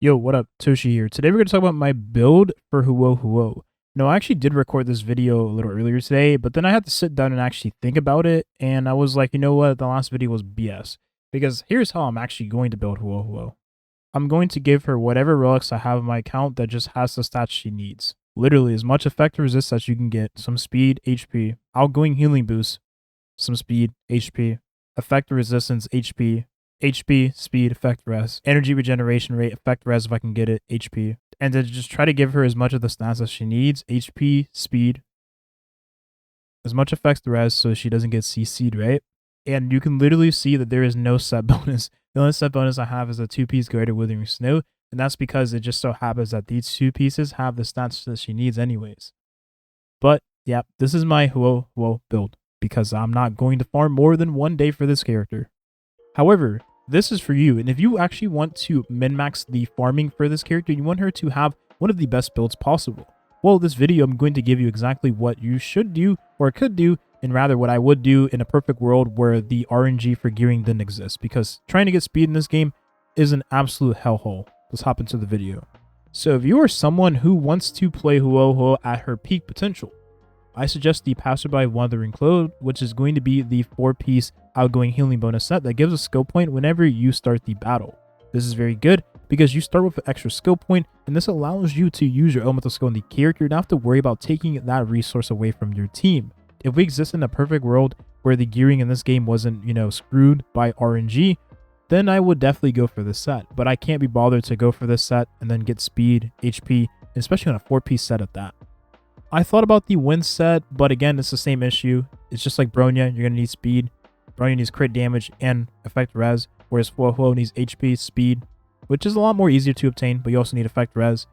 Yo, what up? Toshi here. Today we're going to talk about my build for Huo Huo. No, I actually did record this video a little earlier today, but then I had to sit down and actually think about it, and I was like, you know what? The last video was BS. Because here's how I'm actually going to build Huo Huo. I'm going to give her whatever relics I have in my account that just has the stats she needs. Literally, as much effect resist as you can get. Some speed, HP, outgoing healing boost, some speed, HP, effect resistance, HP, speed, effect res, energy regeneration rate, effect res if I can get it, HP. And to just try to give her as much of the stats as she needs, HP, speed, as much effect res so she doesn't get CC'd, right? And you can literally see that there is no set bonus. The only set bonus I have is a 2-piece Greater Withering Snow, and that's because it just so happens that these 2 pieces have the stats that she needs anyways. But, yeah, this is my Huo Huo build, because I'm not going to farm more than 1 day for this character. However, this is for you, and if you actually want to min-max the farming for this character, you want her to have one of the best builds possible. Well, this video, I'm going to give you exactly what you should do, or could do, and rather what I would do in a perfect world where the RNG for gearing didn't exist, because trying to get speed in this game is an absolute hellhole. Let's hop into the video. So if you are someone who wants to play Huo Huo at her peak potential, I suggest the Passerby Wandering Clothes, which is going to be the 4-piece outgoing healing bonus set that gives a skill point whenever you start the battle. This is very good because you start with an extra skill point, and this allows you to use your elemental skill in the character and not have to worry about taking that resource away from your team. If we exist in a perfect world where the gearing in this game wasn't, screwed by RNG, then I would definitely go for this set. But I can't be bothered to go for this set and then get speed, HP, especially on a 4-piece set at that. I thought about the wind set, but again, it's the same issue. It's just like Bronya, you're going to need speed. Bronya needs crit damage and effect res, whereas Huo Huo needs HP, speed, which is a lot more easier to obtain, but you also need effect res.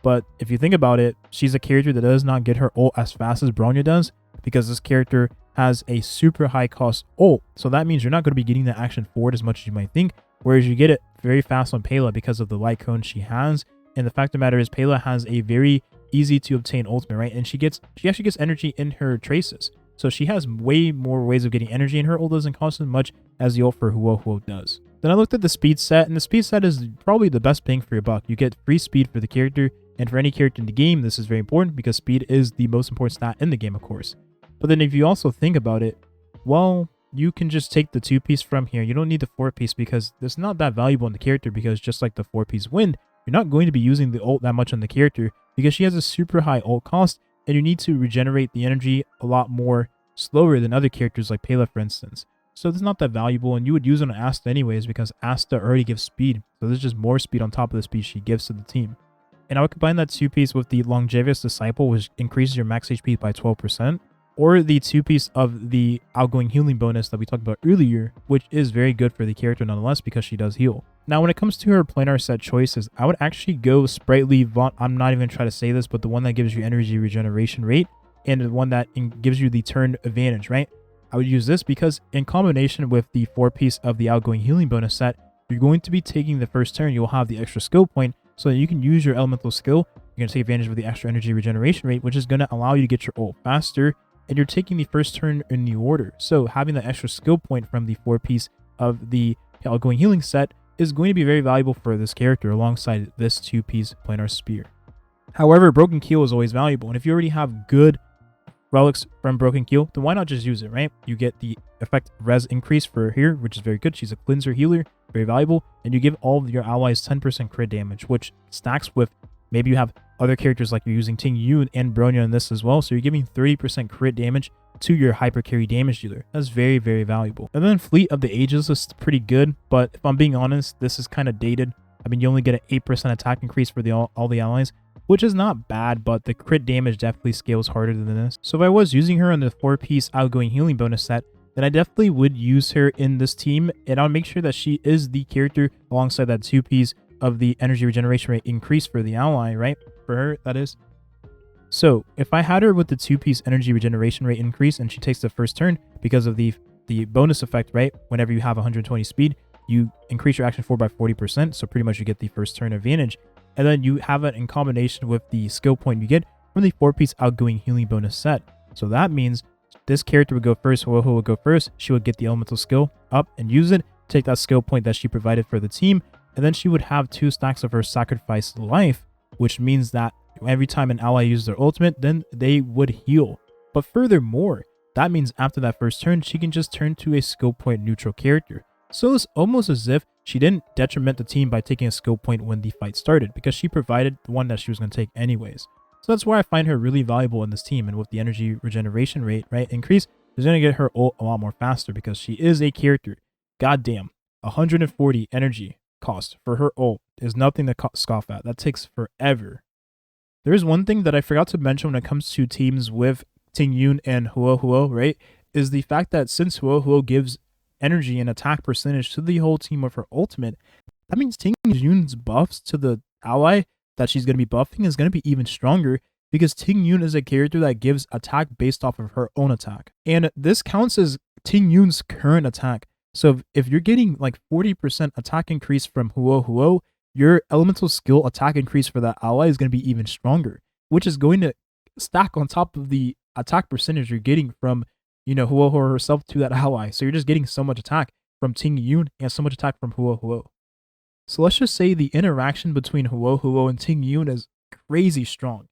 But if you think about it, she's a character that does not get her ult as fast as Bronya does, because this character has a super high cost ult. So that means you're not going to be getting that action forward as much as you might think, whereas you get it very fast on Pela because of the light cone she has. And the fact of the matter is Pela has a very easy to obtain ultimate, right? And she actually gets energy in her traces. So she has way more ways of getting energy, and her ult doesn't cost as much as the ult for Huo Huo does. Then I looked at the speed set, and the speed set is probably the best bang for your buck. You get free speed for the character, and for any character in the game, this is very important because speed is the most important stat in the game, of course. But then if you also think about it, well, you can just take the 2-piece from here. You don't need the 4-piece because it's not that valuable in the character, because just like the 4-piece wind, you're not going to be using the ult that much on the character because she has a super high ult cost, and you need to regenerate the energy a lot more slower than other characters like Pela, for instance. So it's not that valuable, and you would use it on Asta anyways because Asta already gives speed. So there's just more speed on top of the speed she gives to the team. And I would combine that 2-piece with the Longevous Disciple, which increases your max HP by 12%. Or the 2-piece of the outgoing healing bonus that we talked about earlier, which is very good for the character nonetheless because she does heal. Now, when it comes to her planar set choices, I would actually go Sprightly Vaunt. I'm not even going to try to say this, but the one that gives you energy regeneration rate and the one that gives you the turn advantage, right? I would use this because in combination with the 4-piece of the outgoing healing bonus set, you're going to be taking the first turn. You'll have the extra skill point so that you can use your elemental skill. You're going to take advantage of the extra energy regeneration rate, which is going to allow you to get your ult faster. And you're taking the first turn in the order. So having the extra skill point from the 4-piece of the outgoing healing set is going to be very valuable for this character alongside this 2-piece planar spear. However, Broken Keel is always valuable. And if you already have good relics from Broken Keel, then why not just use it, right? You get the effect res increase for here, which is very good. She's a cleanser healer, very valuable. And you give all of your allies 10% crit damage, which stacks with maybe you have other characters like you're using Ting Yu and Bronya in this as well. So you're giving 30% crit damage to your hyper carry damage dealer. That's very, very valuable. And then Fleet of the Ages is pretty good, but if I'm being honest, this is kind of dated. I mean, you only get an 8% attack increase for all the allies, which is not bad, but the crit damage definitely scales harder than this. So if I was using her on the 4-piece outgoing healing bonus set, then I definitely would use her in this team, and I'll make sure that she is the character alongside that 2-piece of the energy regeneration rate increase for the ally, right? For her, that is. So if I had her with the 2-piece energy regeneration rate increase and she takes the first turn because of the bonus effect, right? Whenever you have 120 speed, you increase your action forward by 40%. So pretty much you get the first turn advantage. And then you have it in combination with the skill point you get from the 4-piece outgoing healing bonus set. So that means this character would go first, Huo Huo would go first. She would get the elemental skill up and use it, take that skill point that she provided for the team, and then she would have 2 stacks of her sacrificed life, which means that every time an ally uses their ultimate, then they would heal. But furthermore, that means after that first turn, she can just turn to a skill point neutral character. So it's almost as if she didn't detriment the team by taking a skill point when the fight started, because she provided the one that she was going to take anyways. So that's why I find her really valuable in this team, and with the energy regeneration rate, right, increase, is going to get her ult a lot more faster because she is a character. Goddamn, 140 energy cost for her ult is nothing to scoff at. That takes forever. There is one thing that I forgot to mention when it comes to teams with Ting Yun and Huo Huo, right, is the fact that since Huo Huo gives energy and attack percentage to the whole team with her ultimate, that means Ting Yun's buffs to the ally that she's going to be buffing is going to be even stronger, because Ting Yun is a character that gives attack based off of her own attack. And this counts as Ting Yun's current attack. So if you're getting like 40% attack increase from Huo Huo, your elemental skill attack increase for that ally is going to be even stronger, which is going to stack on top of the attack percentage you're getting from, you know, Huo Huo herself to that ally. So you're just getting so much attack from Ting Yun and so much attack from Huo Huo. So let's just say the interaction between Huo Huo and Ting Yun is crazy strong.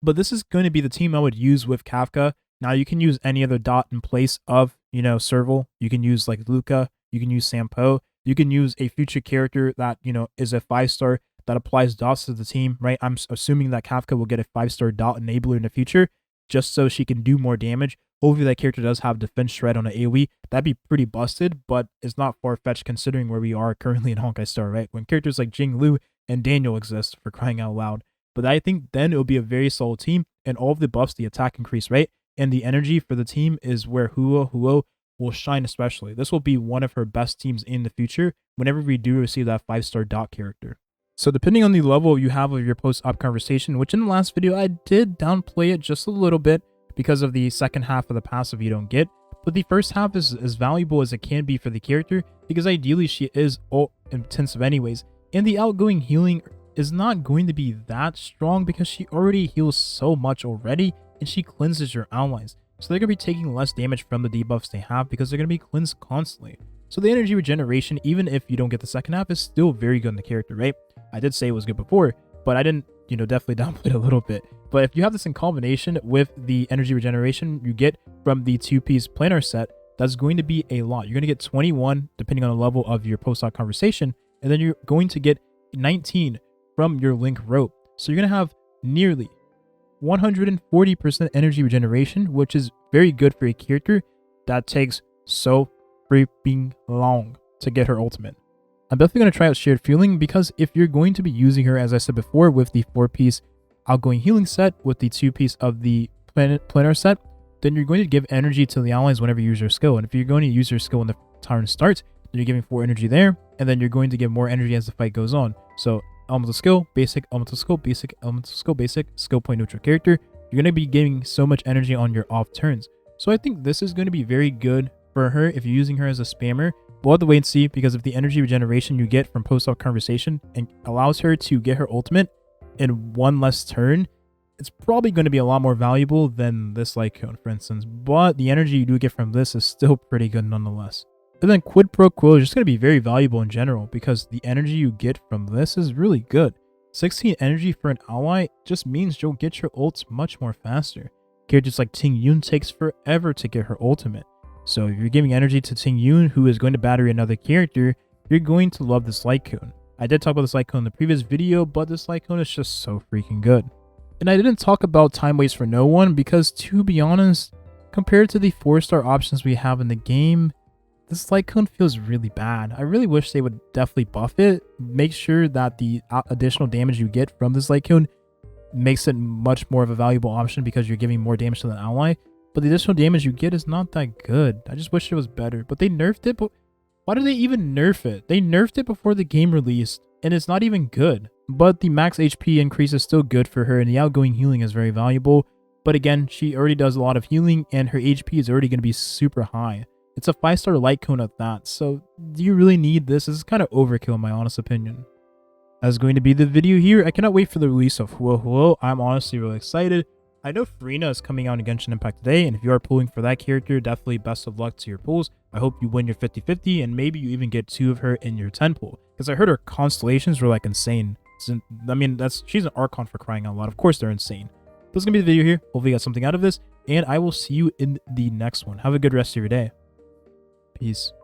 But this is going to be the team I would use with Kafka. Now you can use any other dot in place of, you know, Serval. You can use like Luca. You can use Sampo. You can use a future character that, you know, is a 5-star that applies dots to the team, right? I'm assuming that Kafka will get a 5-star dot enabler in the future just so she can do more damage. Hopefully that character does have defense shred on an AoE. That'd be pretty busted, but it's not far-fetched considering where we are currently in Honkai Star, right? When characters like Jing Lu and Daniel exist, for crying out loud. But I think then it'll be a very solid team, and all of the buffs, the attack increase, right? And the energy for the team is where Huo Huo will shine especially. This will be one of her best teams in the future whenever we do receive that 5-star dot character. So depending on the level you have of your post-op conversation, which in the last video I did downplay it just a little bit because of the second half of the passive you don't get, but the first half is as valuable as it can be for the character because ideally she is ult intensive anyways, and the outgoing healing is not going to be that strong because she already heals so much already and she cleanses your allies. So they're going to be taking less damage from the debuffs they have because they're going to be cleansed constantly. So the energy regeneration, even if you don't get the second half, is still very good in the character, right? I did say it was good before, but I didn't, you know, definitely downplay it a little bit. But if you have this in combination with the energy regeneration you get from the 2-piece planar set, that's going to be a lot. You're going to get 21 depending on the level of your post-op conversation, and then you're going to get 19 from your link rope. So you're going to have nearly 140% energy regeneration, which is very good for a character that takes so freaking long to get her ultimate. I'm definitely going to try out Shared Feeling because if you're going to be using her, as I said before, with the 4-piece outgoing healing set, with the 2-piece of the planar set, then you're going to give energy to the allies whenever you use your skill. And if you're going to use your skill when the turn starts, then you're giving 4 energy there, and then you're going to give more energy as the fight goes on. So elemental skill, basic, elemental skill, basic, elemental skill, basic, skill point neutral character. You're going to be giving so much energy on your off turns. So I think this is going to be very good for her if you're using her as a spammer. We'll have to wait and see, because of the energy regeneration you get from post-op conversation and allows her to get her ultimate in one less turn, it's probably going to be a lot more valuable than this light cone, for instance. But the energy you do get from this is still pretty good nonetheless. And then quid pro quo is just going to be very valuable in general because the energy you get from this is really good. 16 energy for an ally just means you'll get your ults much more faster. Characters like Ting Yun takes forever to get her ultimate. So if you're giving energy to Ting Yun, who is going to battery another character, you're going to love this light cone. I did talk about this light cone in the previous video, but this light cone is just so freaking good. And I didn't talk about time waste for no one because, to be honest, compared to the 4-star options we have in the game, this light cone feels really bad. I really wish they would definitely buff it. Make sure that the additional damage you get from this light cone makes it much more of a valuable option because you're giving more damage to the ally. But the additional damage you get is not that good. I just wish it was better. But they nerfed it. But why do they even nerf it? They nerfed it before the game released, and it's not even good. But the max HP increase is still good for her, and the outgoing healing is very valuable. But again, she already does a lot of healing, and her HP is already going to be super high. It's a 5-star light cone at that. So do you really need this? This is kind of overkill in my honest opinion. That's going to be the video here. I cannot wait for the release of Huo Huo. I'm honestly really excited. I know Farina is coming out in Genshin Impact today, and if you are pulling for that character, definitely best of luck to your pulls. I hope you win your 50-50, and maybe you even get 2 of her in your 10 pull, because I heard her constellations were like insane. I mean, she's an Archon for crying out loud. Of course they're insane. This is gonna be the video here. Hopefully you got something out of this, and I will see you in the next one. Have a good rest of your day. Peace.